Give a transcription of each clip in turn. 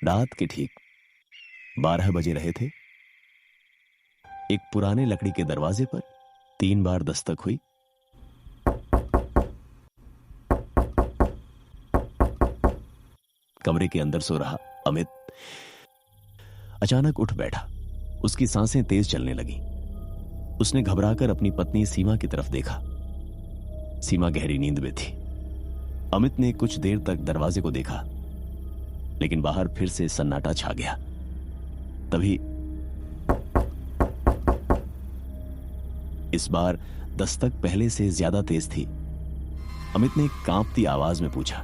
रात के ठीक 12 बजे रहे थे। एक पुराने लकड़ी के दरवाजे पर 3 बार दस्तक हुई। कमरे के अंदर सो रहा अमित अचानक उठ बैठा। उसकी सांसें तेज चलने लगी। उसने घबराकर अपनी पत्नी सीमा की तरफ देखा। सीमा गहरी नींद में थी। अमित ने कुछ देर तक दरवाजे को देखा, लेकिन बाहर फिर से सन्नाटा छा गया। तभी इस बार दस्तक पहले से ज्यादा तेज थी। अमित ने कांपती आवाज में पूछा,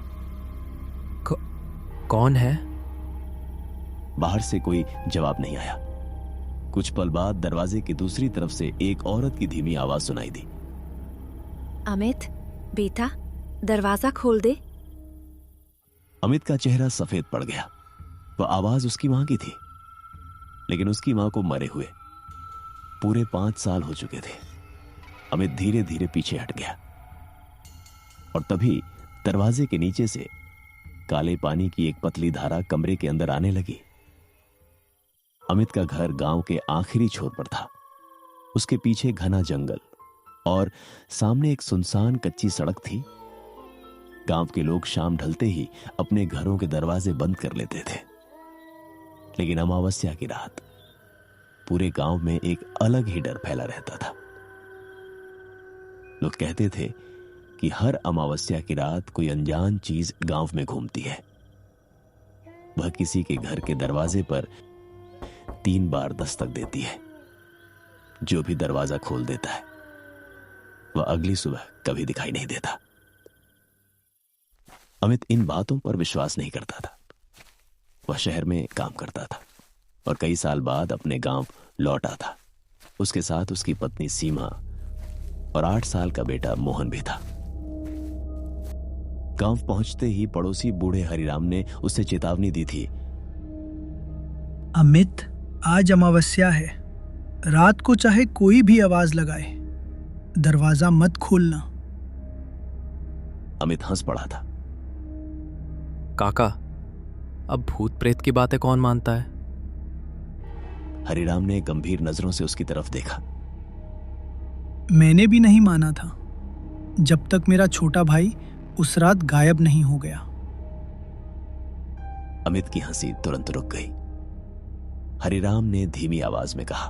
कौन है? बाहर से कोई जवाब नहीं आया। कुछ पल बाद दरवाजे की दूसरी तरफ से एक औरत की धीमी आवाज सुनाई दी। अमित बेटा, दरवाजा खोल दे। अमित का चेहरा सफेद पड़ गया। वह आवाज उसकी मां की थी, लेकिन उसकी मां को मरे हुए पूरे 5 साल हो चुके थे। अमित धीरे धीरे पीछे हट गया और तभी दरवाजे के नीचे से काले पानी की एक पतली धारा कमरे के अंदर आने लगी। अमित का घर गांव के आखिरी छोर पर था। उसके पीछे घना जंगल और सामने एक सुनसान कच्ची सड़क थी। गांव के लोग शाम ढलते ही अपने घरों के दरवाजे बंद कर लेते थे, लेकिन अमावस्या की रात पूरे गांव में एक अलग ही डर फैला रहता था। लोग कहते थे कि हर अमावस्या की रात कोई अनजान चीज गांव में घूमती है। वह किसी के घर के दरवाजे पर 3 बार दस्तक देती है। जो भी दरवाजा खोल देता है वह अगली सुबह कभी दिखाई नहीं देता। अमित इन बातों पर विश्वास नहीं करता था। वह शहर में काम करता था और कई साल बाद अपने गांव लौटा था। उसके साथ उसकी पत्नी सीमा और 8 साल का बेटा मोहन भी था। गांव पहुंचते ही पड़ोसी बूढ़े हरिराम ने उसे चेतावनी दी थी। अमित, आज अमावस्या है। रात को चाहे कोई भी आवाज लगाए, दरवाजा मत खोलना। अमित हंस पड़ा था। काका, अब भूत प्रेत की बातें कौन मानता है? हरिराम ने गंभीर नजरों से उसकी तरफ देखा। मैंने भी नहीं माना था, जब तक मेरा छोटा भाई उस रात गायब नहीं हो गया। अमित की हंसी तुरंत रुक गई। हरिराम ने धीमी आवाज में कहा,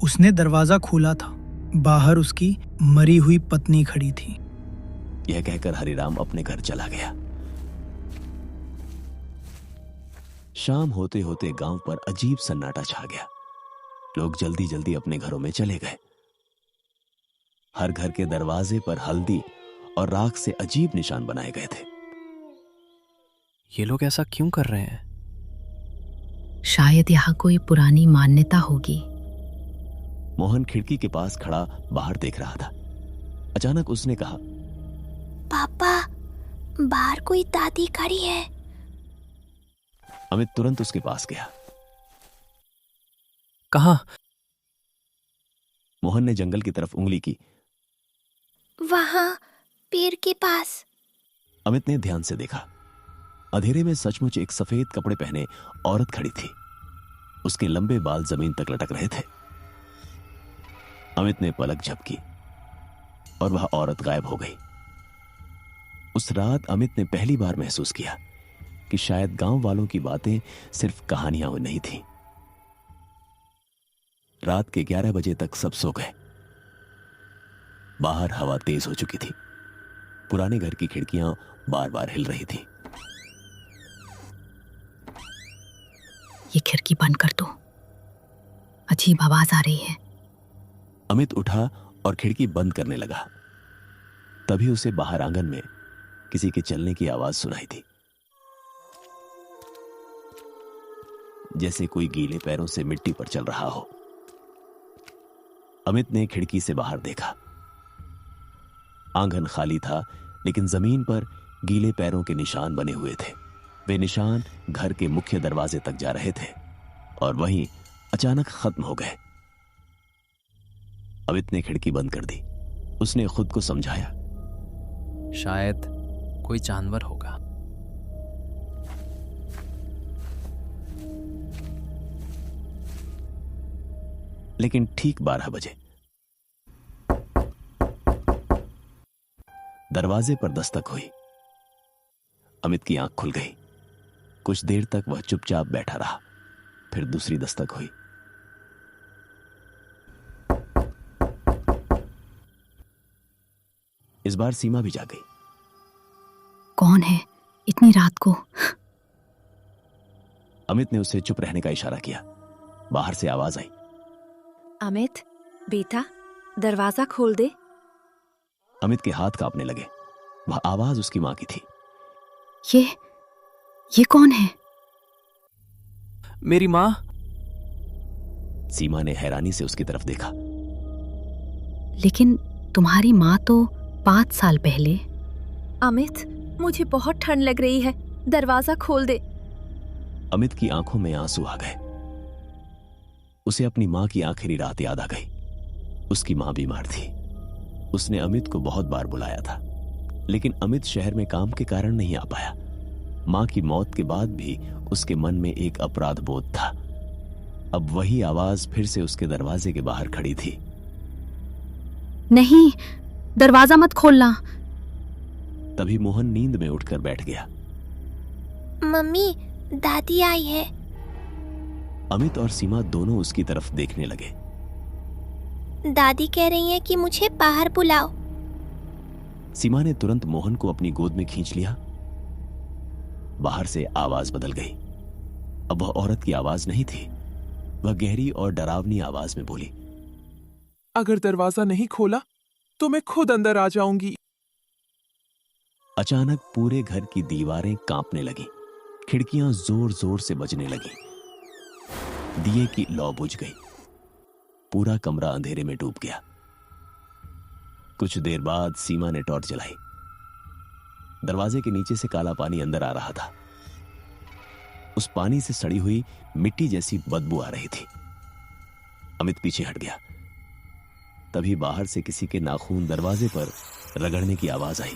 उसने दरवाजा खोला था। बाहर उसकी मरी हुई पत्नी खड़ी थी। यह कहकर हरिराम अपने घर चला गया। शाम होते होते गांव पर अजीब सन्नाटा छा गया। लोग जल्दी जल्दी अपने घरों में चले गए। हर घर के दरवाजे पर हल्दी और राख से अजीब निशान बनाए गए थे। ये लोग ऐसा क्यों कर रहे हैं? शायद यहाँ कोई पुरानी मान्यता होगी। मोहन खिड़की के पास खड़ा बाहर देख रहा था। अचानक उसने कहा, पापा, बाहर कोई दादी खड़ी है। अमित तुरंत उसके पास गया। कहाँ? मोहन ने जंगल की तरफ उंगली की। वहां, पेड़ के पास। अमित ने ध्यान से देखा। अंधेरे में सचमुच एक सफेद कपड़े पहने औरत खड़ी थी। उसके लंबे बाल जमीन तक लटक रहे थे। अमित ने पलक झपकी और वह औरत गायब हो गई। उस रात अमित ने पहली बार महसूस किया कि शायद गांव वालों की बातें सिर्फ कहानियां नहीं थीं। रात के 11 बजे तक सब सो गए। बाहर हवा तेज हो चुकी थी। पुराने घर की खिड़कियां बार बार हिल रही थी। ये खिड़की बंद कर दो, अजीब आवाज आ रही है। अमित उठा और खिड़की बंद करने लगा। तभी उसे बाहर आंगन में किसी के चलने की आवाज सुनाई थी, जैसे कोई गीले पैरों से मिट्टी पर चल रहा हो। अमित ने खिड़की से बाहर देखा। आंगन खाली था, लेकिन जमीन पर गीले पैरों के निशान बने हुए थे। वे निशान घर के मुख्य दरवाजे तक जा रहे थे और वहीं अचानक खत्म हो गए। अमित ने खिड़की बंद कर दी। उसने खुद को समझाया, शायद कोई जानवर होगा। लेकिन ठीक 12 बजे दरवाजे पर दस्तक हुई। अमित की आंख खुल गई। कुछ देर तक वह चुपचाप बैठा रहा। फिर दूसरी दस्तक हुई। इस बार सीमा भी जाग गई। कौन है इतनी रात को? अमित ने उसे चुप रहने का इशारा किया। बाहर से आवाज आई। अमित बेटा, दरवाजा खोल दे। अमित के हाथ कांपने लगे। वह आवाज उसकी मां की थी। ये कौन है? मेरी माँ। सीमा ने हैरानी से उसकी तरफ देखा। लेकिन तुम्हारी माँ तो 5 साल पहले। अमित, मुझे बहुत ठंड लग रही है, दरवाजा खोल दे। अमित की आंखों में आंसू आ गए। उसे अपनी मां की आखिरी रात याद आ गई। उसकी मां बीमार थी। उसने अमित को बहुत बार बुलाया था, लेकिन अमित शहर में काम के कारण नहीं आ पाया। मां की मौत के बाद भी उसके मन में एक अपराध बोध था। अब वही आवाज फिर से उसके दरवाजे के बाहर खड़ी थी। नहीं, दरवाजा मत खोलना। तभी मोहन नींद में उठकर बैठ गया। मम्मी, दादी आई है। अमित और सीमा दोनों उसकी तरफ देखने लगे। दादी कह रही है कि मुझे बाहर बुलाओ। सीमा ने तुरंत मोहन को अपनी गोद में खींच लिया। बाहर से आवाज बदल गई। अब वह औरत की आवाज नहीं थी। वह गहरी और डरावनी आवाज में बोली, अगर दरवाजा नहीं खोला तो मैं खुद अंदर आ जाऊंगी। अचानक पूरे घर की दीवारें कांपने लगी। खिड़कियां जोर जोर से बजने लगी। दिए की लौ बुझ गई। पूरा कमरा अंधेरे में डूब गया। कुछ देर बाद सीमा ने टॉर्च जलाई। दरवाजे के नीचे से काला पानी अंदर आ रहा था। उस पानी से सड़ी हुई मिट्टी जैसी बदबू आ रही थी। अमित पीछे हट गया। तभी बाहर से किसी के नाखून दरवाजे पर रगड़ने की आवाज आई।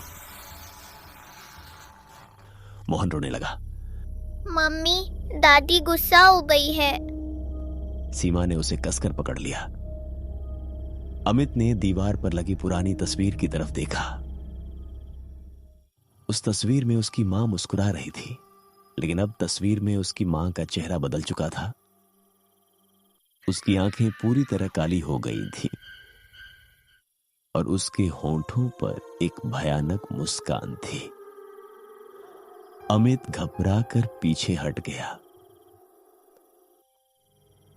मोहन रोने लगा। मम्मी, दादी गुस्सा हो गई है। सीमा ने उसे कसकर पकड़ लिया। अमित ने दीवार पर लगी पुरानी तस्वीर की तरफ देखा। उस तस्वीर में उसकी मां मुस्कुरा रही थी, लेकिन अब तस्वीर में उसकी मां का चेहरा बदल चुका था। उसकी आंखें पूरी तरह काली हो गई थी और उसके होंठों पर एक भयानक मुस्कान थी। अमित घबराकर पीछे हट गया।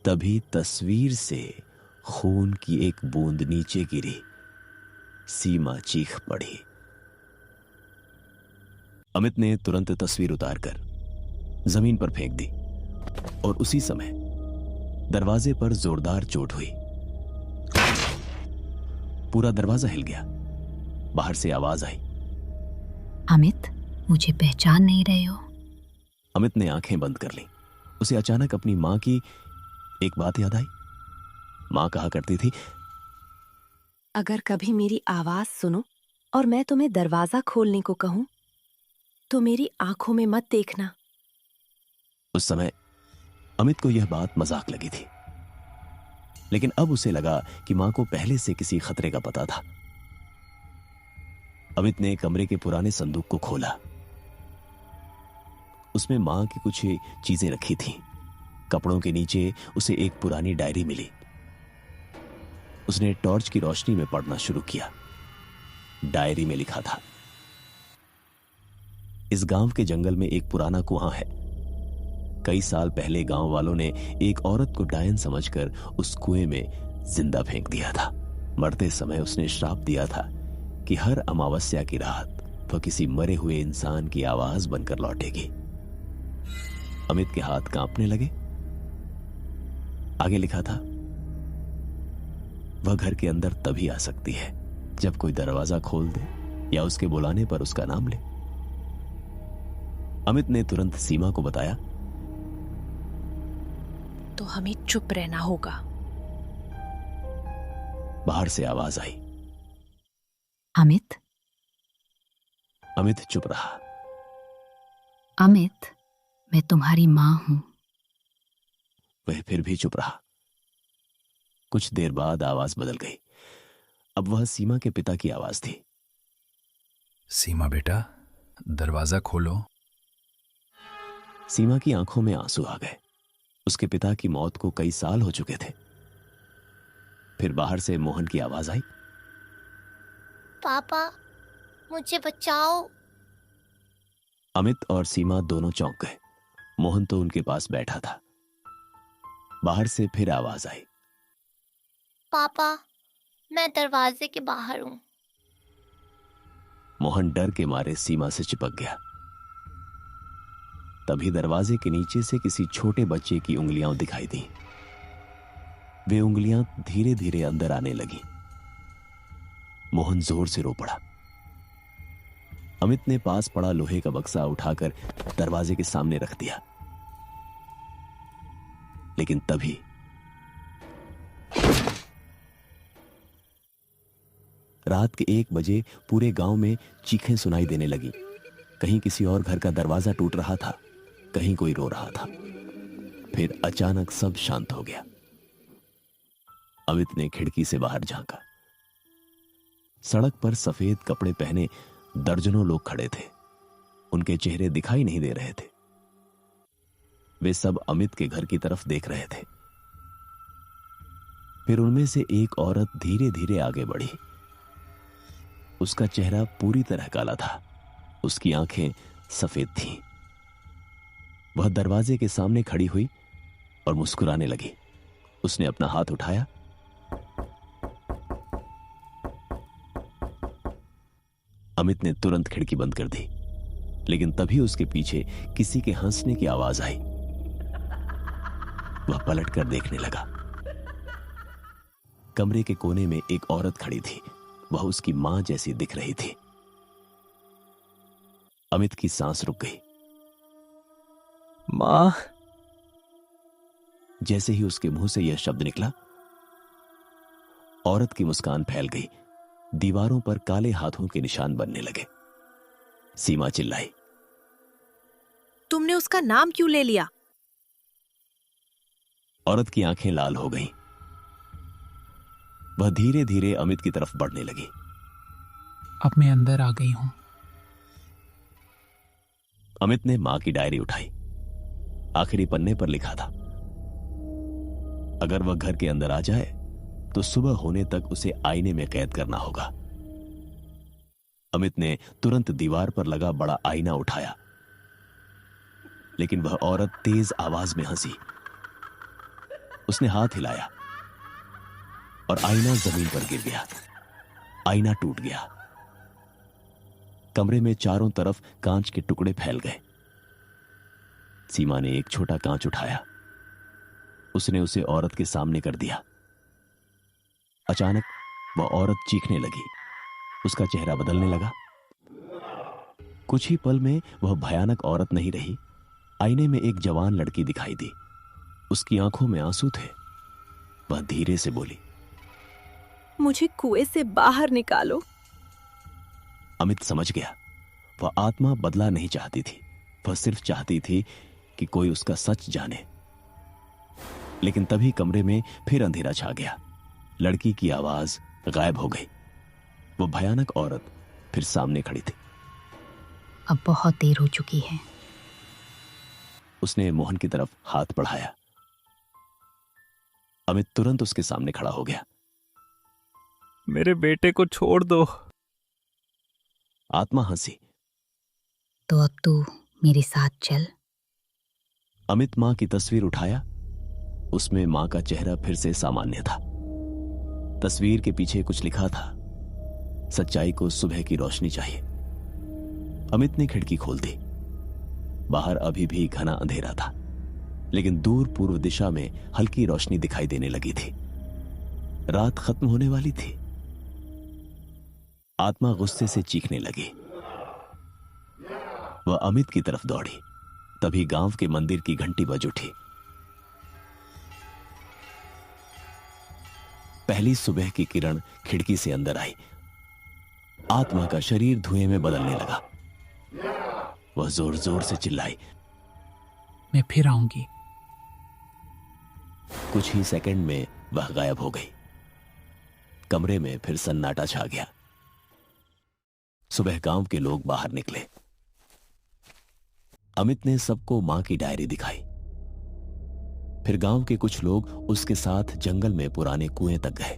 तभी तस्वीर से खून की एक बूंद नीचे गिरी। सीमा चीख पड़ी। अमित ने तुरंत तस्वीर उतारकर जमीन पर फेंक दी और उसी समय दरवाजे पर जोरदार चोट हुई। पूरा दरवाजा हिल गया। बाहर से आवाज आई, अमित, मुझे पहचान नहीं रहे हो? अमित ने आंखें बंद कर ली। उसे अचानक अपनी मां की एक बात याद आई। मां कहा करती थी, अगर कभी मेरी आवाज सुनो और मैं तुम्हें दरवाजा खोलने को कहूं तो मेरी आंखों में मत देखना। उस समय अमित को यह बात मजाक लगी थी, लेकिन अब उसे लगा कि मां को पहले से किसी खतरे का पता था। अमित ने कमरे के पुराने संदूक को खोला। उसमें मां की कुछ चीजें रखी थीं। कपड़ों के नीचे उसे एक पुरानी डायरी मिली। उसने टॉर्च की रोशनी में पढ़ना शुरू किया। डायरी में लिखा था, इस गांव के जंगल में एक पुराना कुआं है। कई साल पहले गांव वालों ने एक औरत को डायन समझकर उस कुएं में जिंदा फेंक दिया था। मरते समय उसने श्राप दिया था कि हर अमावस्या की रात वह किसी मरे हुए इंसान की आवाज बनकर लौटेगी। अमित के हाथ कांपने लगे। आगे लिखा था, वह घर के अंदर तभी आ सकती है जब कोई दरवाजा खोल दे या उसके बुलाने पर उसका नाम ले। अमित ने तुरंत सीमा को बताया, तो हमें चुप रहना होगा। बाहर से आवाज आई, अमित। अमित चुप रहा। अमित, मैं तुम्हारी मां हूं। वह फिर भी चुप रहा। कुछ देर बाद आवाज बदल गई। अब वह सीमा के पिता की आवाज थी। सीमा बेटा, दरवाजा खोलो। सीमा की आंखों में आंसू आ गए। उसके पिता की मौत को कई साल हो चुके थे। फिर बाहर से मोहन की आवाज आई, पापा मुझे बचाओ। अमित और सीमा दोनों चौंक गए। मोहन तो उनके पास बैठा था। बाहर से फिर आवाज आई, पापा मैं दरवाजे के बाहर हूं। मोहन डर के मारे सीमा से चिपक गया। तभी दरवाजे के नीचे से किसी छोटे बच्चे की उंगलियां दिखाई दी। वे उंगलियां धीरे धीरे अंदर आने लगी। मोहन जोर से रो पड़ा। अमित ने पास पड़ा लोहे का बक्सा उठाकर दरवाजे के सामने रख दिया। लेकिन तभी रात के 1 बजे पूरे गांव में चीखें सुनाई देने लगी। कहीं किसी और घर का दरवाजा टूट रहा था, कहीं कोई रो रहा था। फिर अचानक सब शांत हो गया। अमित ने खिड़की से बाहर झांका। सड़क पर सफेद कपड़े पहने दर्जनों लोग खड़े थे। उनके चेहरे दिखाई नहीं दे रहे थे। वे सब अमित के घर की तरफ देख रहे थे। फिर उनमें से एक औरत धीरे धीरे आगे बढ़ी। उसका चेहरा पूरी तरह काला था। उसकी आंखें सफेद थीं। वह दरवाजे के सामने खड़ी हुई और मुस्कुराने लगी। उसने अपना हाथ उठाया। अमित ने तुरंत खिड़की बंद कर दी। लेकिन तभी उसके पीछे किसी के हंसने की आवाज आई। वह पलटकर देखने लगा। कमरे के कोने में एक औरत खड़ी थी। वह उसकी मां जैसी दिख रही थी। अमित की सांस रुक गई। मां। जैसे ही उसके मुंह से यह शब्द निकला, औरत की मुस्कान फैल गई। दीवारों पर काले हाथों के निशान बनने लगे। सीमा चिल्लाई, तुमने उसका नाम क्यों ले लिया? औरत की आंखें लाल हो गईं। वह धीरे धीरे अमित की तरफ बढ़ने लगी। अब मैं अंदर आ गई हूं। अमित ने मां की डायरी उठाई। आखिरी पन्ने पर लिखा था, अगर वह घर के अंदर आ जाए तो सुबह होने तक उसे आईने में कैद करना होगा। अमित ने तुरंत दीवार पर लगा बड़ा आईना उठाया। लेकिन वह औरत तेज आवाज में हंसी। उसने हाथ हिलाया और आईना जमीन पर गिर गया। आईना टूट गया। कमरे में चारों तरफ कांच के टुकड़े फैल गए। सीमा ने एक छोटा कांच उठाया। उसने उसे औरत के सामने कर दिया। अचानक वह औरत चीखने लगी। उसका चेहरा बदलने लगा। कुछ ही पल में वह भयानक औरत नहीं रही। आईने में एक जवान लड़की दिखाई दी। उसकी आंखों में आंसू थे। वह धीरे से बोली, मुझे कुएं से बाहर निकालो। अमित समझ गया, वह आत्मा बदला नहीं चाहती थी। वह सिर्फ चाहती थी कि कोई उसका सच जाने। लेकिन तभी कमरे में फिर अंधेरा छा गया। लड़की की आवाज गायब हो गई। वो भयानक औरत फिर सामने खड़ी थी। अब बहुत देर हो चुकी है। उसने मोहन की तरफ हाथ बढ़ाया। अमित तुरंत उसके सामने खड़ा हो गया। मेरे बेटे को छोड़ दो। आत्मा हंसी। तो अब तू मेरे साथ चल। अमित मां की तस्वीर उठाया। उसमें मां का चेहरा फिर से सामान्य था। तस्वीर के पीछे कुछ लिखा था, सच्चाई को सुबह की रोशनी चाहिए। अमित ने खिड़की खोल दी। बाहर अभी भी घना अंधेरा था, लेकिन दूर पूर्व दिशा में हल्की रोशनी दिखाई देने लगी थी। रात खत्म होने वाली थी। आत्मा गुस्से से चीखने लगी। वह अमित की तरफ दौड़ी। तभी गांव के मंदिर की घंटी बज उठी। पहली सुबह की किरण खिड़की से अंदर आई। आत्मा का शरीर धुएं में बदलने लगा। वह जोर जोर से चिल्लाई, मैं फिर आऊंगी। कुछ ही सेकंड में वह गायब हो गई। कमरे में फिर सन्नाटा छा गया। सुबह गांव के लोग बाहर निकले। अमित ने सबको मां की डायरी दिखाई। फिर गांव के कुछ लोग उसके साथ जंगल में पुराने कुएं तक गए।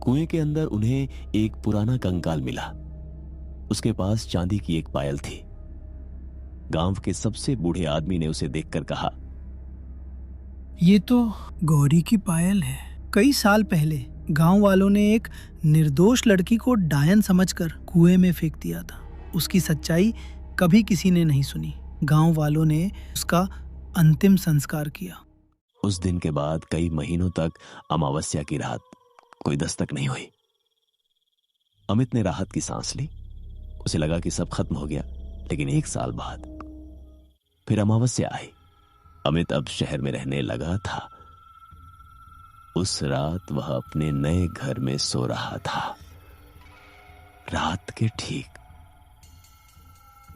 कुएं के अंदर उन्हें एक पुराना कंकाल मिला। उसके पास चांदी की एक पायल थी। गांव के सबसे बूढ़े आदमी ने उसे देखकर कहा, ये तो गौरी की पायल है। कई साल पहले गांव वालों ने एक निर्दोष लड़की को डायन समझकर कुएं में फेंक दिया था। उसकी सच्चाई कभी किसी ने नहीं सुनी। गांव वालों ने उसका अंतिम संस्कार किया। उस दिन के बाद कई महीनों तक अमावस्या की रात कोई दस्तक नहीं हुई। अमित ने राहत की सांस ली। उसे लगा कि सब खत्म हो गया। लेकिन 1 साल बाद फिर अमावस्या आई। अमित अब शहर में रहने लगा था। उस रात वह अपने नए घर में सो रहा था। रात के ठीक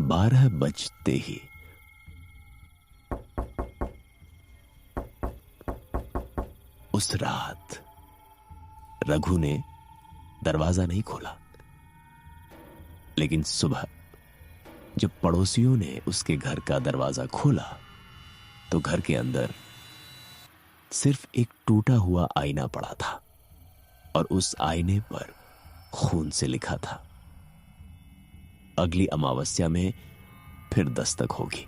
12 बजते ही उस रात रघु ने दरवाजा नहीं खोला। लेकिन सुबह जब पड़ोसियों ने उसके घर का दरवाजा खोला तो घर के अंदर सिर्फ एक टूटा हुआ आईना पड़ा था और उस आईने पर खून से लिखा था, अगली अमावस्या में फिर दस्तक होगी।